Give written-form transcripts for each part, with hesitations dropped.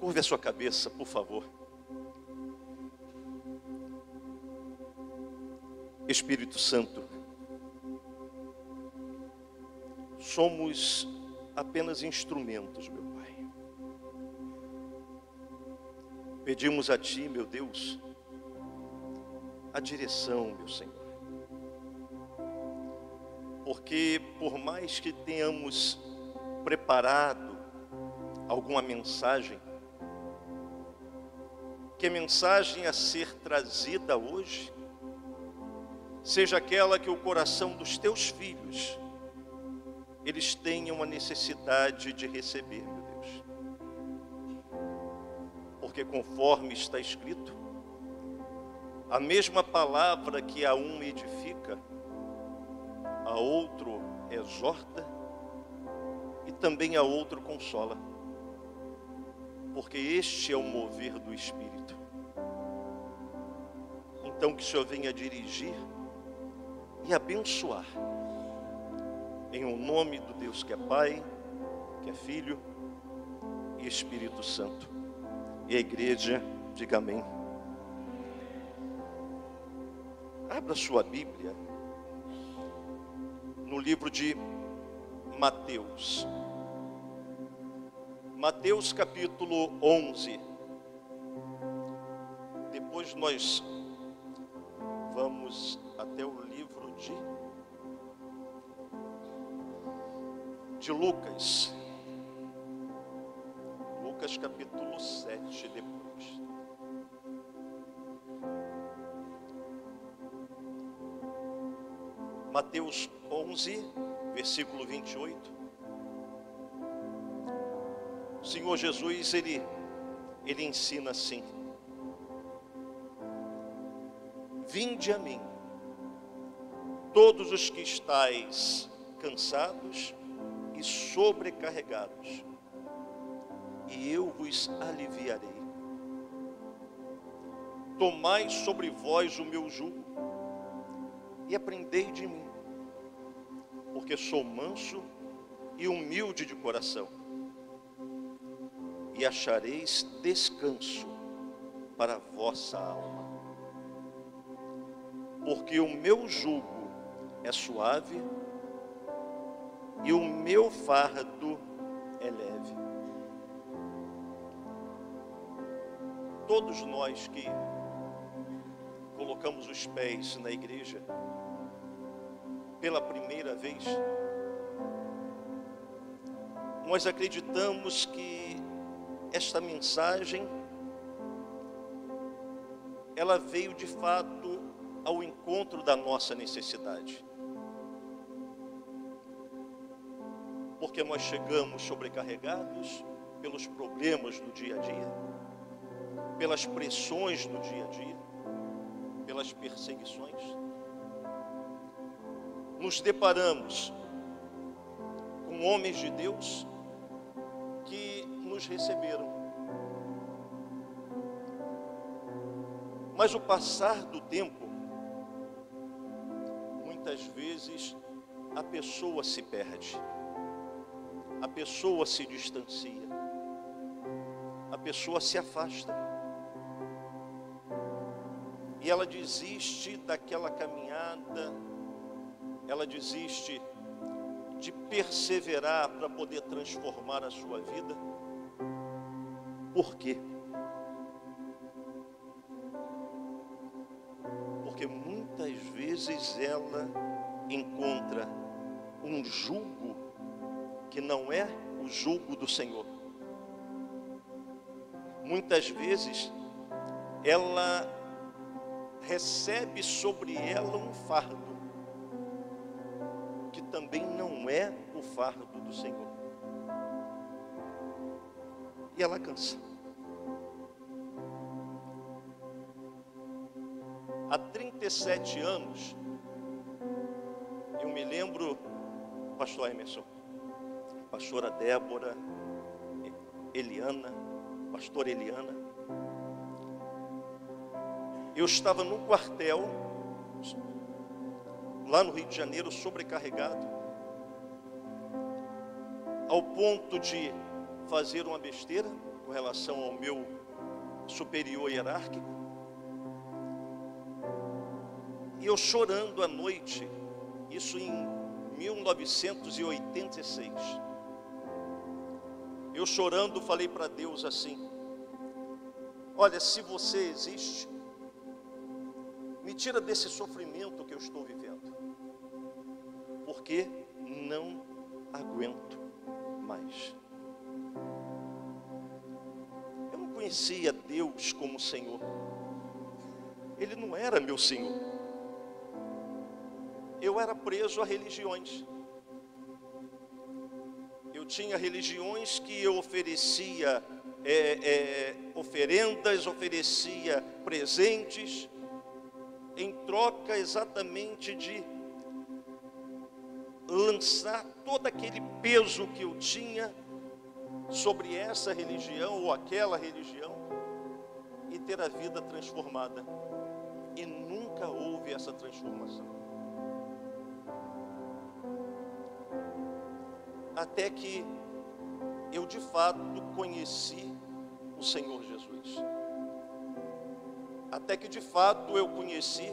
Curve a sua cabeça, por favor. Espírito Santo, somos apenas instrumentos, meu Pai. Pedimos a Ti, meu Deus, a direção, meu Senhor. Porque por mais que tenhamos preparado alguma mensagem, que a mensagem a ser trazida hoje seja aquela que o coração dos teus filhos, eles tenham a necessidade de receber, meu Deus. Porque conforme está escrito, a mesma palavra que a um edifica, a outro exorta e também a outro consola. Porque este é o mover do Espírito. Então que o Senhor venha dirigir e abençoar, em o nome do Deus que é Pai, que é Filho e Espírito Santo. E a igreja diga amém. Abra sua Bíblia no livro de Mateus. Mateus capítulo 11. Depois nós vamos até o livro de Lucas. Lucas capítulo 7 depois. Mateus 11, versículo 28. O Senhor Jesus, ele ensina assim: vinde a mim, todos os que estáis cansados e sobrecarregados, e eu vos aliviarei. Tomai sobre vós o meu jugo e aprendei de mim, porque sou manso e humilde de coração, e achareis descanso para a vossa alma. Porque o meu jugo é suave e o meu fardo é leve. Todos nós que colocamos os pés na igreja pela primeira vez, nós acreditamos que esta mensagem, ela veio de fato ao encontro da nossa necessidade. Porque nós chegamos sobrecarregados pelos problemas do dia a dia, pelas pressões do dia a dia, pelas perseguições. Nos deparamos com homens de Deus que nos receberam. Mas o passar do tempo, muitas vezes a pessoa se perde, a pessoa se distancia, a pessoa se afasta, e ela desiste daquela caminhada, ela desiste de perseverar para poder transformar a sua vida. Por quê? Porque muitas vezes ela encontra um jugo que não é o jugo do Senhor. Muitas vezes ela recebe sobre ela um fardo que também não é o fardo do Senhor. E ela cansa. Há 37 anos, eu me lembro, pastor Emerson, pastora Débora, Eliana, pastora Eliana, eu estava no quartel, lá no Rio de Janeiro, sobrecarregado, ao ponto de fazer uma besteira com relação ao meu superior hierárquico. E eu chorando à noite, isso em 1986. Eu chorando falei para Deus assim: olha, se você existe, me tira desse sofrimento que eu estou vivendo, porque não aguento mais. Eu não conhecia Deus como Senhor. Ele não era meu Senhor. Eu era preso a religiões. Eu tinha religiões que eu oferecia oferendas, oferecia presentes, em troca exatamente de lançar todo aquele peso que eu tinha sobre essa religião ou aquela religião e ter a vida transformada. E nunca houve essa transformação. Até que eu de fato conheci o Senhor Jesus. Até que de fato eu conheci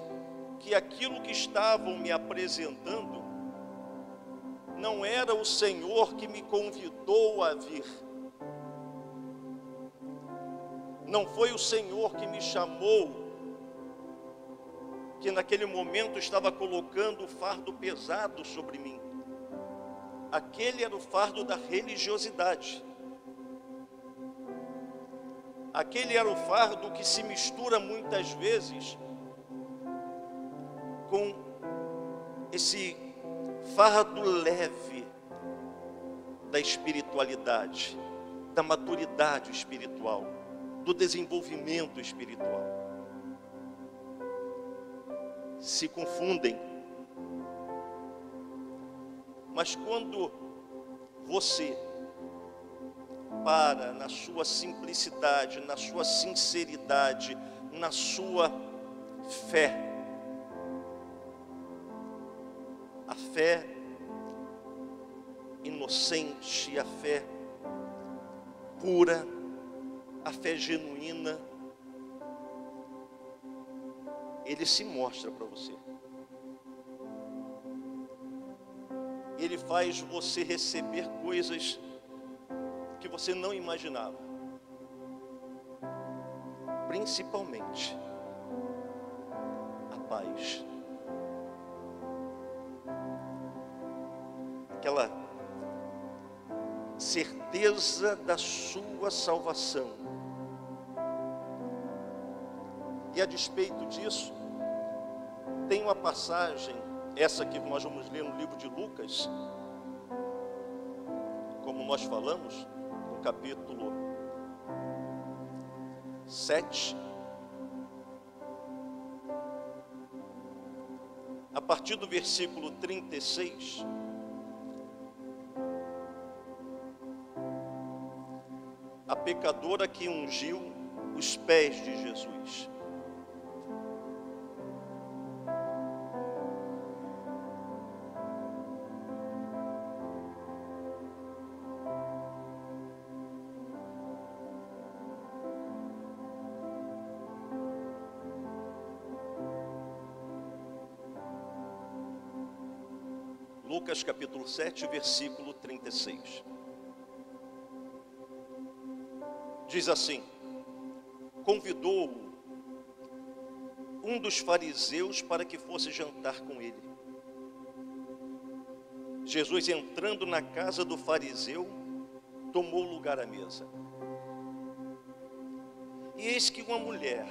que aquilo que estavam me apresentando não era o Senhor que me convidou a vir. Não foi o Senhor que me chamou, que naquele momento estava colocando o fardo pesado sobre mim. Aquele era o fardo da religiosidade. Aquele era o fardo que se mistura muitas vezes com esse fardo leve da espiritualidade, da maturidade espiritual, do desenvolvimento espiritual. Se confundem. Mas quando você para na sua simplicidade, na sua sinceridade, na sua fé, a fé inocente, a fé pura, a fé genuína, ele se mostra para você. Ele faz você receber coisas que você não imaginava. Principalmente a paz. Aquela certeza da sua salvação. E a despeito disso, tem uma passagem, essa que nós vamos ler no livro de Lucas, como nós falamos, no capítulo 7, a partir do versículo 36, a pecadora que ungiu os pés de Jesus. Lucas capítulo 7, versículo 36. Diz assim: convidou-o um dos fariseus para que fosse jantar com ele. Jesus, entrando na casa do fariseu, tomou lugar à mesa. E eis que uma mulher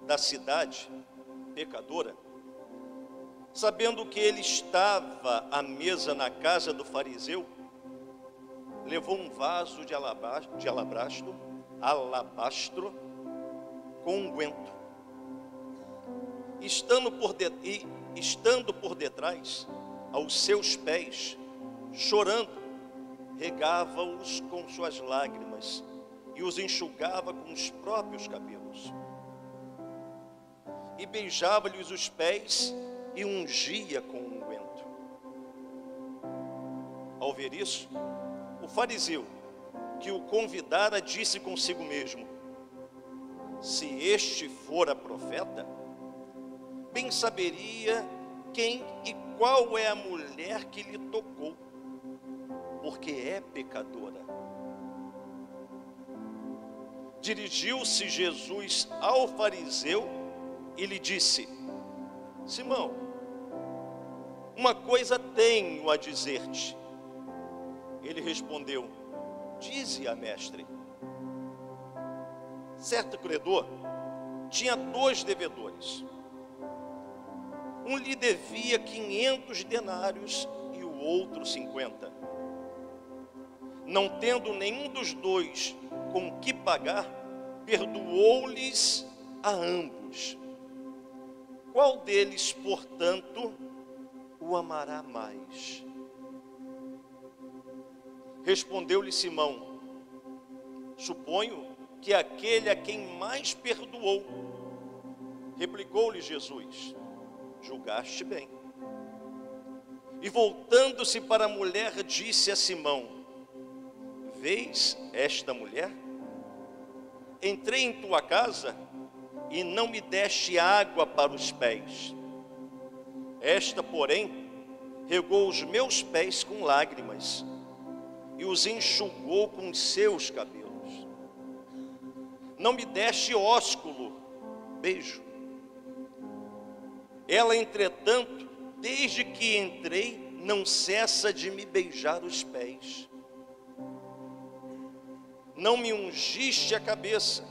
da cidade, pecadora, sabendo que ele estava à mesa na casa do fariseu, levou um vaso de alabastro com unguento. Estando por detrás, aos seus pés, chorando, regava-os com suas lágrimas e os enxugava com os próprios cabelos. E beijava-lhes os pés e ungia com unguento. Ao ver isso, o fariseu, que o convidara, disse consigo mesmo: se este fora profeta, bem saberia quem e qual é a mulher que lhe tocou, porque é pecadora. Dirigiu-se Jesus ao fariseu e lhe disse: Simão, uma coisa tenho a dizer-te. Ele respondeu: dize-a, mestre. Certo credor tinha 2 devedores. Um lhe devia 500 denários e o outro 50. Não tendo nenhum dos 2 com que pagar, perdoou-lhes a ambos. Qual deles, portanto, o amará mais? Respondeu-lhe Simão: suponho que aquele a quem mais perdoou. Replicou-lhe Jesus: julgaste bem. E voltando-se para a mulher, disse a Simão: vês esta mulher? Entrei em tua casa e não me deste água para os pés. Esta, porém, regou os meus pés com lágrimas e os enxugou com seus cabelos. Não me deste ósculo, beijo. Ela, entretanto, desde que entrei, não cessa de me beijar os pés. Não me ungiste a cabeça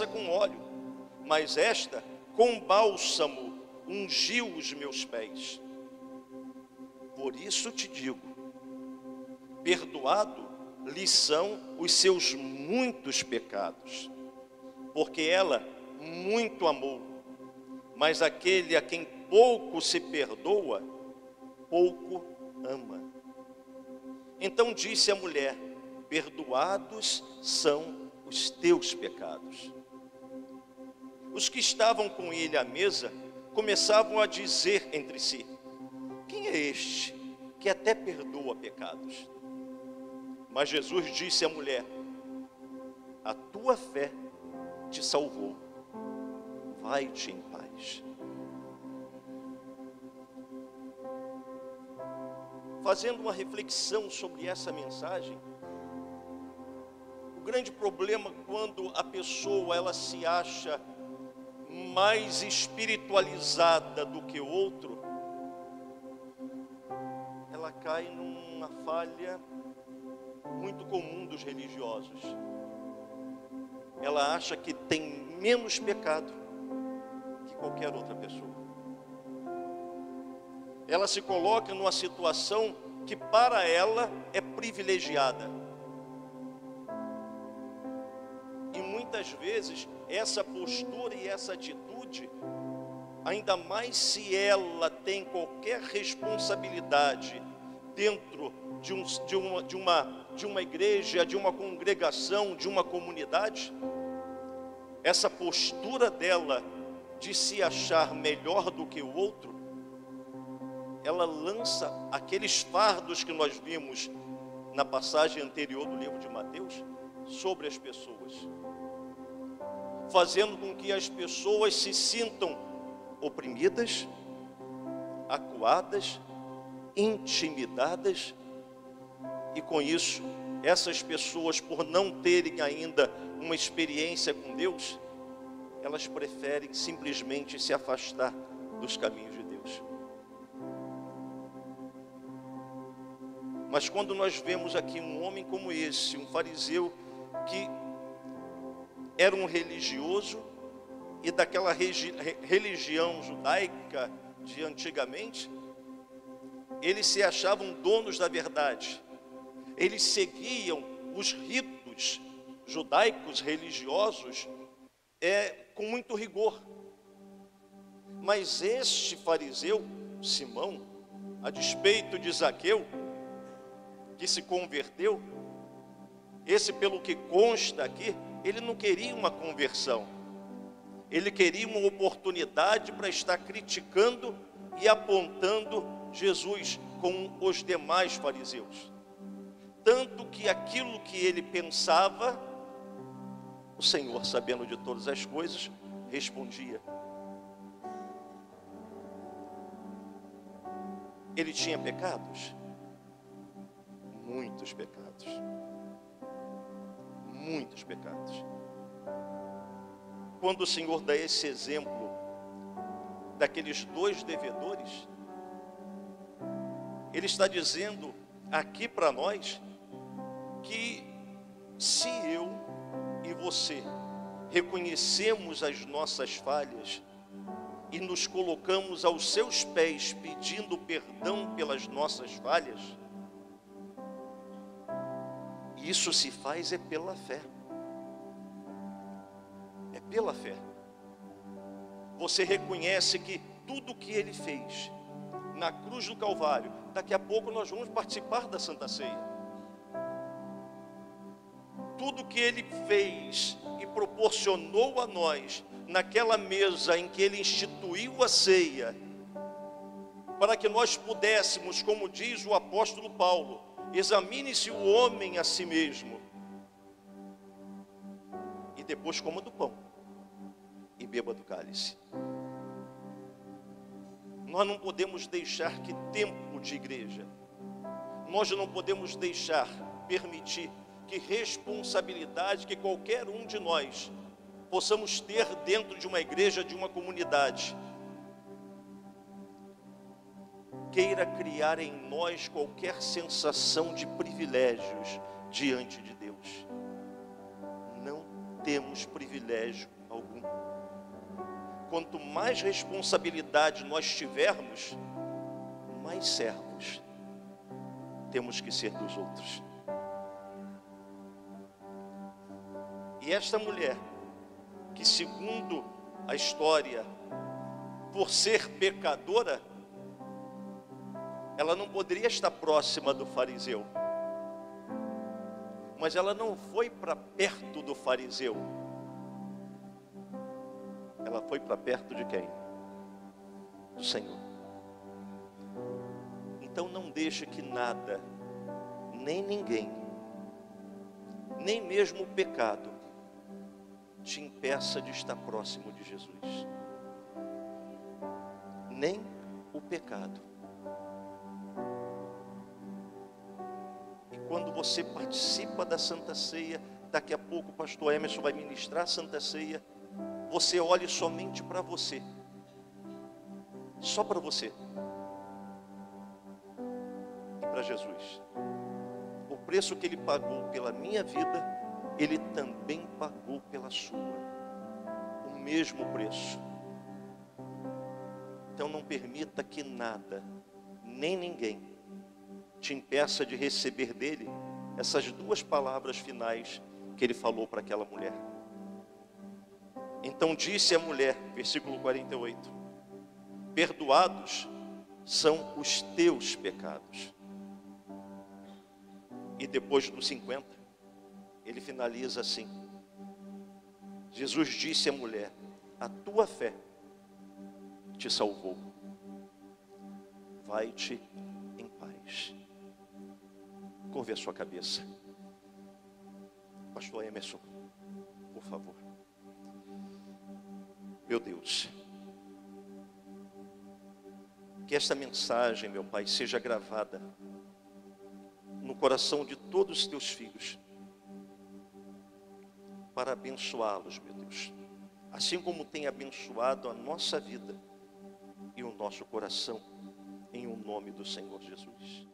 com óleo, mas esta, com bálsamo, ungiu os meus pés. Por isso te digo, perdoado lhe são os seus muitos pecados, porque ela muito amou, mas aquele a quem pouco se perdoa, pouco ama. Então disse a mulher: perdoados são os teus pecados. Os que estavam com ele à mesa começavam a dizer entre si: quem é este que até perdoa pecados? Mas Jesus disse à mulher: a tua fé te salvou, vai-te em paz. Fazendo uma reflexão sobre essa mensagem, o grande problema quando a pessoa ela se acha mais espiritualizada do que o outro, ela cai numa falha muito comum dos religiosos. Ela acha que tem menos pecado que qualquer outra pessoa. Ela se coloca numa situação que para ela é privilegiada. E muitas vezes essa postura e essa atitude, ainda mais se ela tem qualquer responsabilidade dentro de uma igreja, de uma congregação, de uma comunidade, essa postura dela de se achar melhor do que o outro, ela lança aqueles fardos que nós vimos na passagem anterior do livro de Mateus sobre as pessoas, fazendo com que as pessoas se sintam oprimidas, acuadas, intimidadas, e com isso, essas pessoas, por não terem ainda uma experiência com Deus, elas preferem simplesmente se afastar dos caminhos de Deus. Mas quando nós vemos aqui um homem como esse, um fariseu que era um religioso e daquela religião judaica de antigamente, eles se achavam donos da verdade. Eles seguiam os ritos judaicos religiosos com muito rigor. Mas este fariseu, Simão, a despeito de Zaqueu, que se converteu, esse, pelo que consta aqui, ele não queria uma conversão. Ele queria uma oportunidade para estar criticando e apontando Jesus com os demais fariseus. tanto que aquilo que ele pensava, o Senhor, sabendo de todas as coisas, respondia. Ele tinha pecados? Muitos pecados. Muitos pecados. Quando o Senhor dá esse exemplo daqueles 2 devedores, Ele está dizendo aqui para nós que se eu e você reconhecemos as nossas falhas e nos colocamos aos seus pés pedindo perdão pelas nossas falhas, isso se faz é pela fé. É pela fé. Você reconhece que tudo que ele fez na cruz do Calvário, daqui a pouco nós vamos participar da Santa Ceia. Tudo que ele fez e proporcionou a nós naquela mesa em que ele instituiu a ceia, para que nós pudéssemos, como diz o apóstolo Paulo, examine-se o homem a si mesmo, e depois coma do pão e beba do cálice. Nós não podemos deixar que tempo de igreja, nós não podemos permitir que responsabilidade que qualquer um de nós possamos ter dentro de uma igreja, de uma comunidade, queira criar em nós qualquer sensação de privilégios diante de Deus. Não temos privilégio algum. Quanto mais responsabilidade nós tivermos, mais servos temos que ser dos outros. E esta mulher, que segundo a história, por ser pecadora, ela não poderia estar próxima do fariseu, mas ela não foi para perto do fariseu, ela foi para perto de quem? Do Senhor. Então não deixe que nada, nem ninguém, nem mesmo o pecado, te impeça de estar próximo de Jesus. Nem o pecado. E quando você participa da Santa Ceia, daqui a pouco o pastor Emerson vai ministrar a Santa Ceia, você olhe somente para você. Só para você. E para Jesus. O preço que Ele pagou pela minha vida, Ele também pagou pela sua, o mesmo preço. Então não permita que nada, nem ninguém, te impeça de receber dele essas 2 palavras finais que ele falou para aquela mulher. Então disse a mulher, versículo 48, perdoados são os teus pecados. E depois do 50, ele finaliza assim: Jesus disse à mulher, a tua fé te salvou, vai-te em paz. Curve a sua cabeça. Pastor Emerson, por favor. Meu Deus, que esta mensagem, meu Pai, seja gravada no coração de todos os teus filhos, para abençoá-los, meu Deus, assim como tem abençoado a nossa vida e o nosso coração, em o nome do Senhor Jesus.